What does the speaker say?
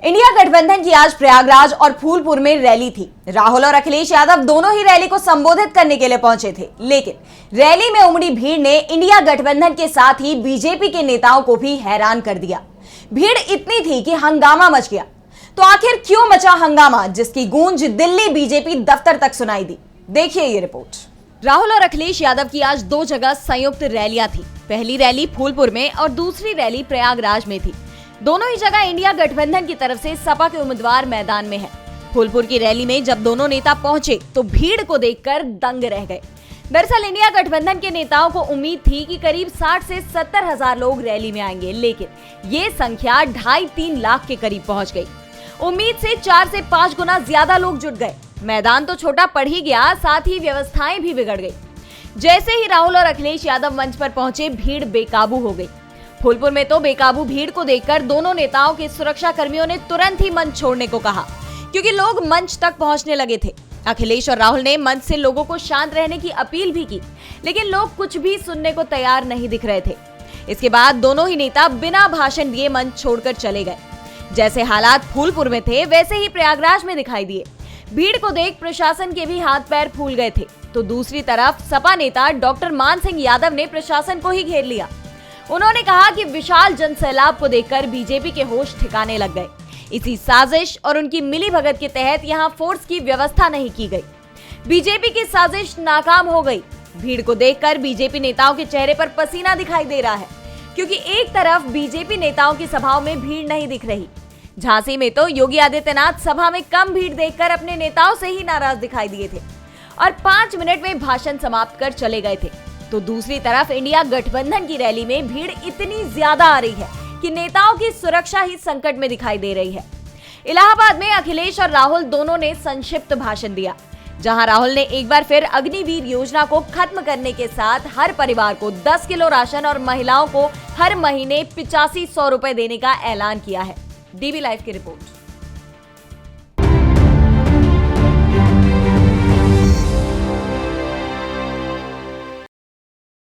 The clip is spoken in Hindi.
इंडिया गठबंधन की आज प्रयागराज और फूलपुर में रैली थी। राहुल और अखिलेश यादव दोनों ही रैली को संबोधित करने के लिए पहुंचे थे, लेकिन रैली में उमड़ी भीड़ ने इंडिया गठबंधन के साथ ही बीजेपी के नेताओं को भी हैरान कर दिया। भीड़ इतनी थी कि हंगामा मच गया। तो आखिर क्यों मचा हंगामा, जिसकी गूंज दिल्ली बीजेपी दफ्तर तक सुनाई दी? देखिए ये रिपोर्ट। राहुल और अखिलेश यादव की आज दो जगह संयुक्त रैलियां थी। पहली रैली फूलपुर में और दूसरी रैली प्रयागराज में थी। दोनों ही जगह इंडिया गठबंधन की तरफ से सपा के उम्मीदवार मैदान में हैं। फूलपुर की रैली में जब दोनों नेता पहुंचे तो भीड़ को देखकर दंग रह गए। दरअसल इंडिया गठबंधन के नेताओं को उम्मीद थी कि करीब 60 से 70 हजार लोग रैली में आएंगे, लेकिन ये संख्या 2.5-3 लाख के करीब पहुंच गई। उम्मीद से 4 से 5 गुना ज्यादा लोग जुट गए। मैदान तो छोटा पड़ ही गया, साथ ही व्यवस्थाएं भी बिगड़ गई। जैसे ही राहुल और अखिलेश यादव मंच पर पहुंचे, भीड़ बेकाबू हो गई। फूलपुर में तो बेकाबू भीड़ को देखकर दोनों नेताओं के सुरक्षा कर्मियों ने तुरंत ही मंच छोड़ने को कहा, क्योंकि लोग मंच तक पहुंचने लगे थे। अखिलेश और राहुल ने मंच से लोगों को शांत रहने की अपील भी की, लेकिन लोग कुछ भी सुनने को तैयार नहीं दिख रहे थे। इसके बाद दोनों ही नेता बिना भाषण दिए मंच छोड़कर चले गए। जैसे हालात फूलपुर में थे, वैसे ही प्रयागराज में दिखाई दिए। भीड़ को देख प्रशासन के भी हाथ पैर फूल गए थे। तो दूसरी तरफ सपा नेता डॉक्टर मान सिंह यादव ने प्रशासन को ही घेर लिया। उन्होंने कहा कि विशाल जनसैलाब को देखकर बीजेपी के होश ठिकाने लग गए। इसी साजिश और उनकी मिलीभगत के तहत यहां फोर्स की व्यवस्था नहीं की गई। बीजेपी की साजिश नाकाम हो गई। भीड़ को देखकर बीजेपी नेताओं के चेहरे पर पसीना दिखाई दे रहा है, क्योंकि एक तरफ बीजेपी नेताओं की सभाओं में भीड़ नहीं दिख रही। झांसी में तो योगी आदित्यनाथ सभा में कम भीड़ देखकर अपने नेताओं से ही नाराज दिखाई दिए थे और 5 मिनट में भाषण समाप्त कर चले गए थे। तो दूसरी तरफ इंडिया गठबंधन की रैली में भीड़ इतनी ज्यादा आ रही है कि नेताओं की सुरक्षा ही संकट में दिखाई दे रही है। इलाहाबाद में अखिलेश और राहुल दोनों ने संक्षिप्त भाषण दिया, जहां राहुल ने एक बार फिर अग्निवीर योजना को खत्म करने के साथ हर परिवार को 10 किलो राशन और महिलाओं को हर महीने 8500 रुपए देने का ऐलान किया है। डीबी लाइव की रिपोर्ट।